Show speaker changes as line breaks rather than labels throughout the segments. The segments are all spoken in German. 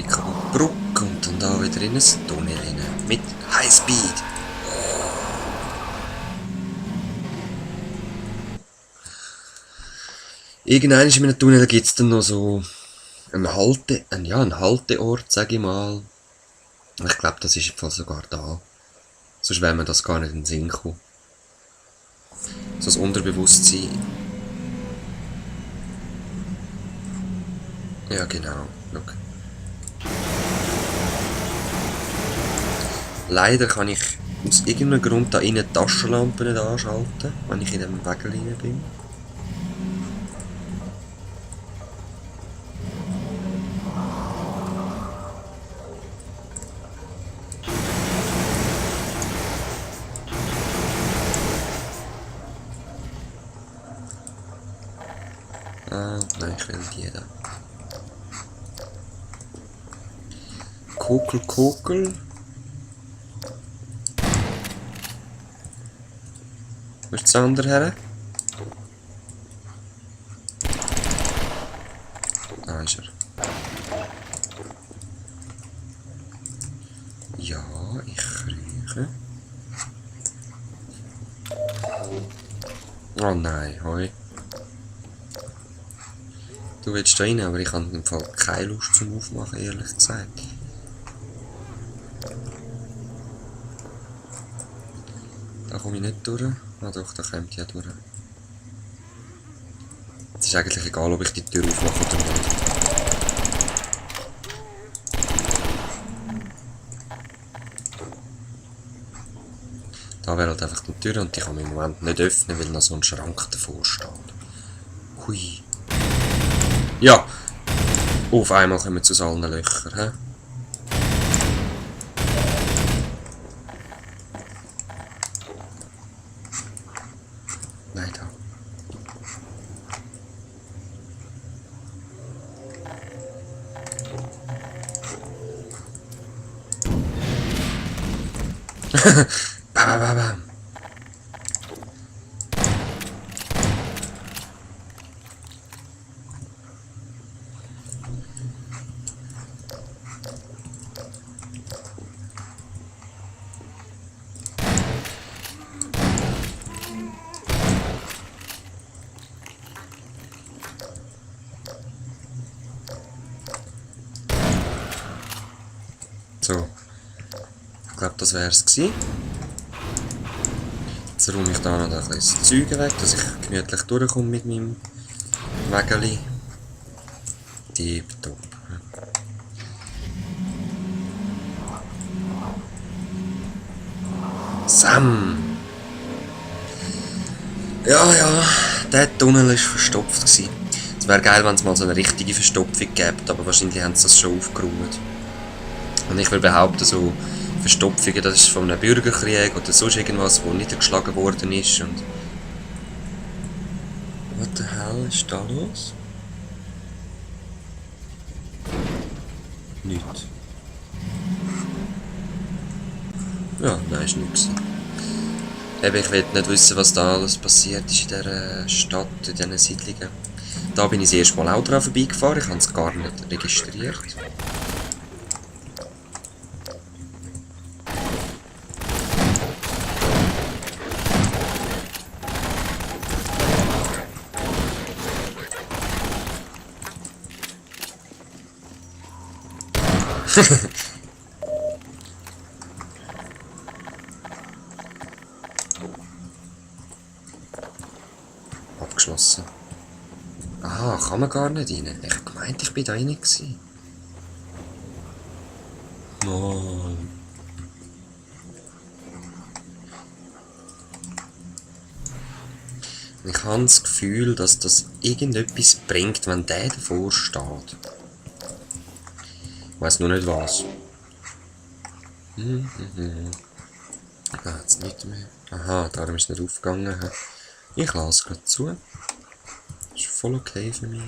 Brücke und dann da wieder in ein Tunnel rein. Mit Highspeed. Irgendwann in einem Tunnel gibt es dann noch so einen Halteort, sage ich mal. Ich glaube, das ist im Fall sogar da. Sonst wäre mir das gar nicht in den Sinn gekommen. So das Unterbewusstsein. Ja, genau. Schau. Leider kann ich aus irgendeinem Grund da innen die Taschenlampe nicht anschalten, wenn ich in dem Weg rein bin. Ah, nein, ich will die da. Kokel. Wo ist das andere her? Ah, ist er. Ja, ich krieche. Oh nein, hoi. Du willst da rein, aber ich habe im Fall keine Lust zum Aufmachen, ehrlich gesagt. Da komme ich nicht durch. Ah doch, da kommt ja durch. Es ist eigentlich egal, ob ich die Tür aufmache oder nicht. Da wäre halt einfach die Tür und die kann man im Moment nicht öffnen, weil noch so ein Schrank davor steht. Hui. Ja! Auf einmal kommen wir zu allen Löchern, hä? Nein, da. Bam, bam, bam. So. Ich glaube, das wäre es gewesen. Jetzt räume ich da noch ein bisschen das Zeug weg, dass ich gemütlich durchkomme mit meinem Wägeli. Tipptopp. Sam! Ja, der Tunnel war verstopft gewesen. Es wäre geil, wenn es mal so eine richtige Verstopfung gäbe, aber wahrscheinlich haben sie das schon aufgeräumt. Und ich will behaupten, so Verstopfungen, das ist von einem Bürgerkrieg oder sonst irgendwas, wo niedergeschlagen worden ist. Und what the hell ist da los? Nichts. Ja, nein, ist nichts. Eben, ich will nicht wissen, was da alles passiert ist in dieser Stadt, in diesen Siedlungen. Da bin ich das erste Mal auch dran vorbeigefahren, ich habe es gar nicht registriert. Abgeschlossen. Aha, kann man gar nicht rein. Ich meinte, ich bin da rein gewesen. Mann. Ich habe das Gefühl, dass das irgendetwas bringt, wenn der davor steht. Ich weiss nur nicht was. Ah, jetzt nicht mehr. Aha, darum ist es nicht aufgegangen. Ich lasse gerade zu. Ist voll okay für mich.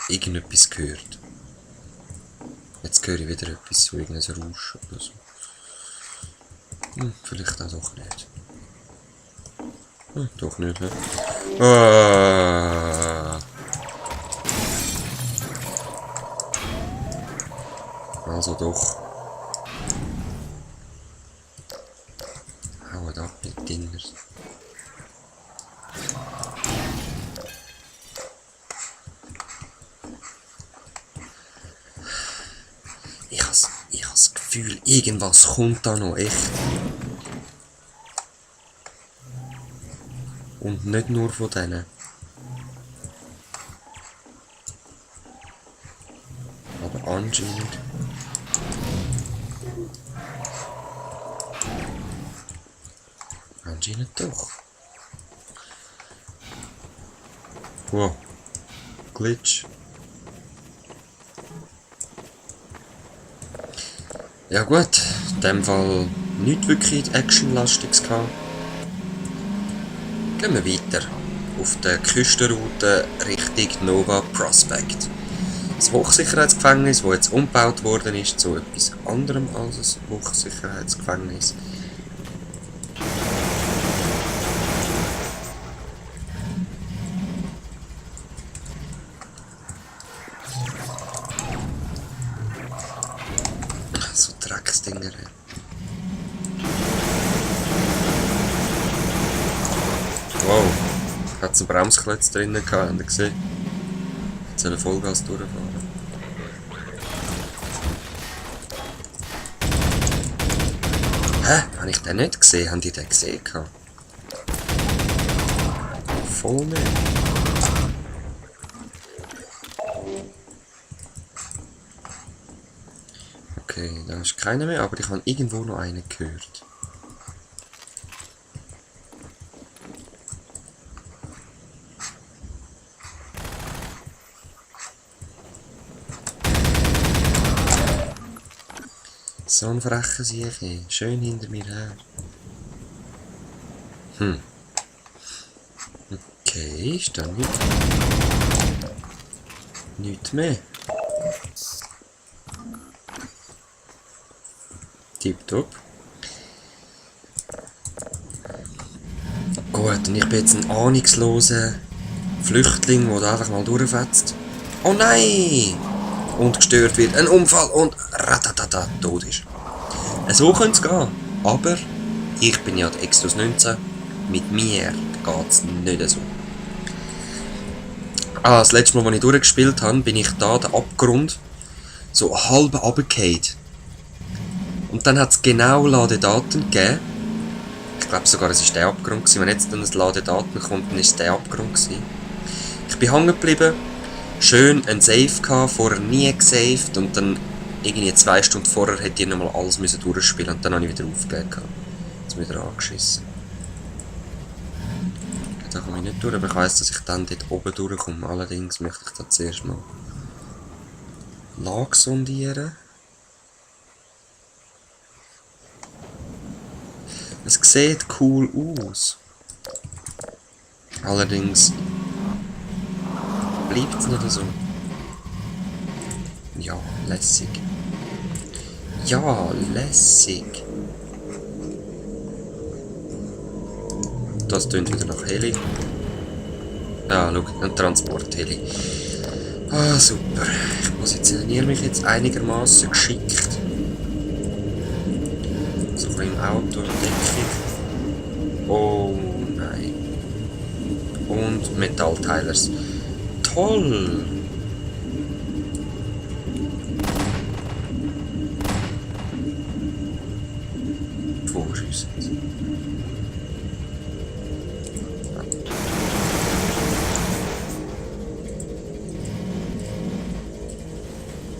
Irgendetwas gehört. Jetzt höre ich wieder etwas, so irgendein Rauschen oder so. Vielleicht auch doch nicht. Doch nicht, hä? Ah. Also doch. Haut ab mit Dingers. Ich has das Gefühl, irgendwas kommt da noch, echt. Und nicht nur von denen. Aber anscheinend. Anscheinend doch. Wow. Glitch. Ja gut, in dem Fall nicht wirklich actionlastiges gehabt. Gehen wir weiter auf der Küstenroute Richtung Nova Prospect. Das Hochsicherheitsgefängnis, das jetzt umgebaut worden ist, zu etwas anderem als ein Hochsicherheitsgefängnis. So Drecksdinger. Wow, hat es einen Bremsklotz drinnen gehabt, habt ihr gesehen? Jetzt soll Vollgas durchfahren. Hä? Habe ich den nicht gesehen? Haben die den gesehen? Voll nicht. Okay, da ist keiner mehr, aber ich habe irgendwo noch einen gehört. So ein frecher Sieg, schön hinter mir her. Okay, ist da nicht mehr. Tipptopp. Gut, und ich bin jetzt ein ahnungsloser Flüchtling, der da einfach mal durchfetzt. Oh nein! Und gestört wird, ein Unfall und ratatata, tot ist. So könnte es gehen. Aber ich bin ja der Exodus 19. Mit mir geht es nicht so. Das letzte Mal, als ich durchgespielt habe, bin ich da den Abgrund so halb runtergefallen. Und dann hat es genau Ladedaten gegeben. Ich glaube sogar, es war der Abgrund gewesen. Wenn jetzt dann ein Ladedaten kommt, dann ist es der Abgrund gewesen. Ich bin hängen geblieben. Schön ein Save gehabt, vorher nie gesaved. Und dann irgendwie 2 Stunden vorher hätte ich nochmal alles durchspielen müssen. Und dann habe ich wieder aufgelegt. Jetzt wieder angeschissen. Da komme ich nicht durch, aber ich weiss, dass ich dann dort oben durchkomme. Allerdings möchte ich da zuerst mal Lage sondieren. Es sieht cool aus. Allerdings bleibt es nicht so. Ja, lässig. Ja, lässig. Das tönt wieder nach Heli. Ah, schau, ein Transport-Heli. Ah, super. Ich positioniere mich jetzt einigermaßen geschickt. So ein bisschen im Auto Deckung. Oh nein. Und Metallteilers. Toll! Vorschüsse.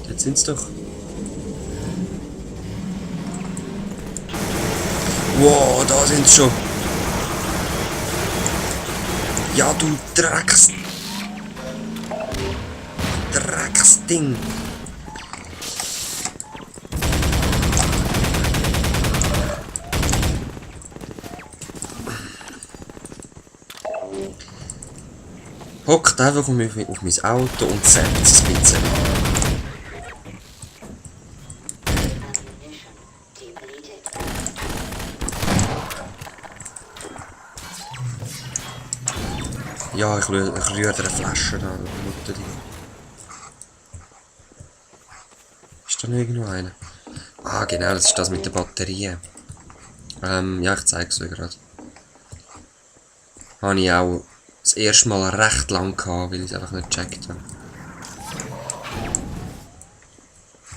Jetzt sind's doch. Wow, da sind's schon. Ja, du Drecksding. Hockt einfach auf mein Auto und zerrt es ein bisschen. Ja, ich rühre eine Flasche da. Ist da noch irgendwo eine? Ah, genau, das ist das mit der Batterie. Ja, ich zeige es euch gerade. Habe ich auch das erste Mal recht lang gehabt, weil ich es einfach nicht gecheckt habe.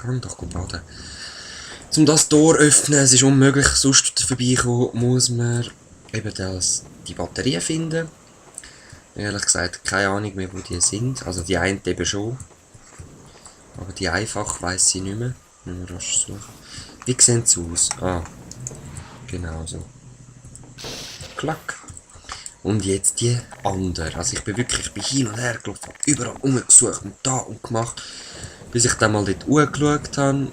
Komm doch, gut baden. Um das Tor öffnen, es ist unmöglich, sonst vorbeikommen, muss man eben die Batterien finden. Ehrlich gesagt, keine Ahnung mehr, wo die sind. Also die eine eben schon. Aber die einfach weiss ich nicht mehr. Müssen wir rasch suchen. Wie sehen sie aus? Ah, genau so. Klack. Und jetzt die andere. Also ich bin hin und her gelaufen, überall umgesucht und da und gemacht. Bis ich dann mal dort hochgeschaut habe.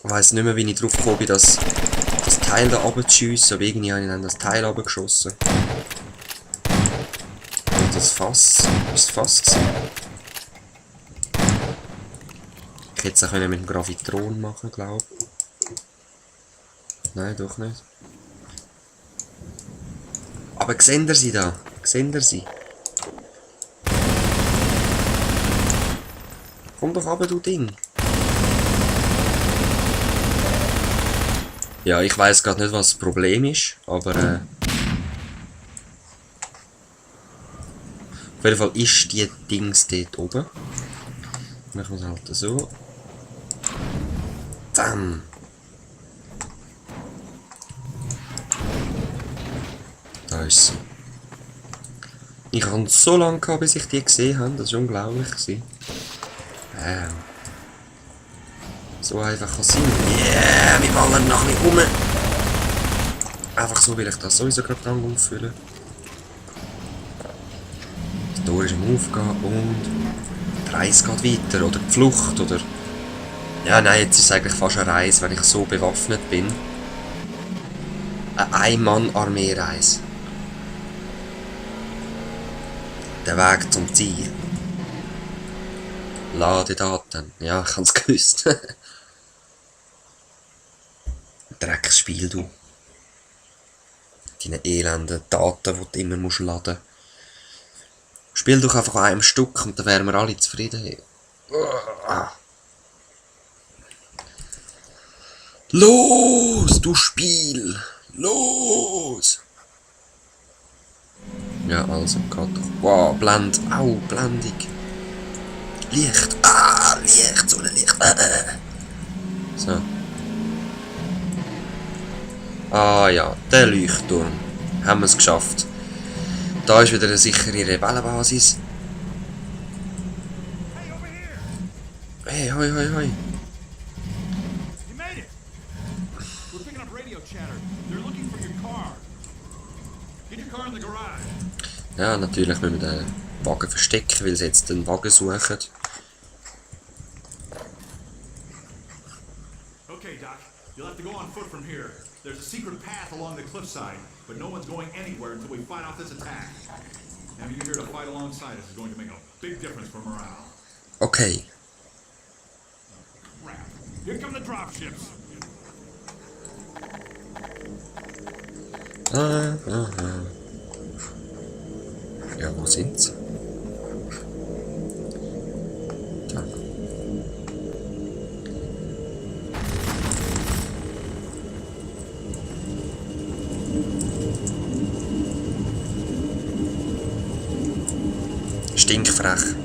Ich weiss nicht mehr, wie ich drauf gekommen bin, das Teil da runterzuschiessen. Aber irgendwie habe ich dann das Teil runtergeschossen. Und das Fass. Ist das Fass gewesen? Ich hätte es auch mit dem Gravitron machen, glaube ich. Nein, doch nicht. Aber seht ihr sie da? Seht ihr sie? Komm doch runter, du Ding. Ja, ich weiß gerade nicht, was das Problem ist, aber auf jeden Fall ist die Dings dort oben. Machen wir es halt so. Bam! Da ist sie. Ich habe so lange gehabt, bis ich die gesehen habe, das war unglaublich. So einfach kann es sein. Yeah, wir ballern noch nicht rum. Einfach so, weil ich das sowieso gerade dran umfülle. Das Tor ist am Aufgehen und die Reise geht weiter. Oder die Flucht, oder... Ja, nein, jetzt ist es eigentlich fast eine Reise, wenn ich so bewaffnet bin. Eine Ein-Mann-Armee-Reise. Der Weg zum Ziel. Ladedaten. Ja, ich hab's gewusst. Drecksspiel, du. Deine elenden Daten, die du immer musst laden. Spiel doch einfach an einem Stück und dann wären wir alle zufrieden. Los, du Spiel! Los! Ja, also, geht doch. Wow, Blendung. Licht. Licht, Sonnenlicht. So. Ah ja, der Leuchtturm. Haben wir es geschafft. Da ist wieder eine sichere Rebellenbasis. Hey, hoi.
You made it! We're picking up radio chatter. They're looking for your car. Get your car in the garage.
Ja, natürlich müssen wir den Wagen verstecken, weil sie jetzt den Wagen suchen.
Okay, Doc. You'll have to go on foot from here. There's a secret path along the cliffside, but no one's going anywhere until we fight off this attack. Having you here to fight alongside us is going to make a big difference for morale.
Okay.
Crap. Here come the dropships.
Ja, wo sind sie? Da. Stinkfrech.